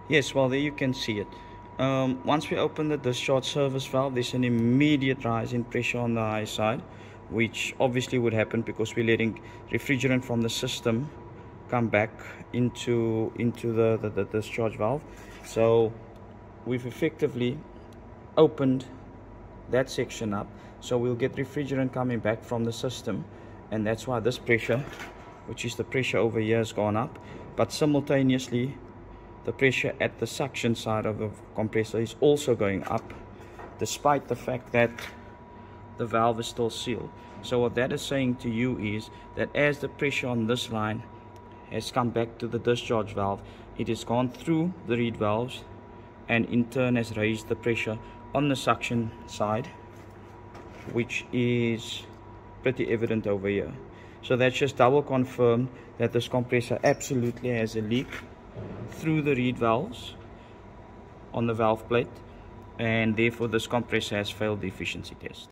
Yes, well, there you can see it. Once we open the discharge service valve, there's an immediate rise in pressure on the high side, which obviously would happen because we're letting refrigerant from the system come back into the discharge valve. So we've effectively opened that section up, so we'll get refrigerant coming back from the system, and that's why this pressure, which is the pressure over here, has gone up. But simultaneously the pressure at the suction side of the compressor is also going up, despite the fact that the valve is still sealed. So what that is saying to you is that as the pressure on this line has come back to the discharge valve, it has gone through the reed valves and in turn has raised the pressure on the suction side, which is pretty evident over here. So that's just double confirmed that this compressor absolutely has a leak through the reed valves on the valve plate, and therefore this compressor has failed the efficiency test.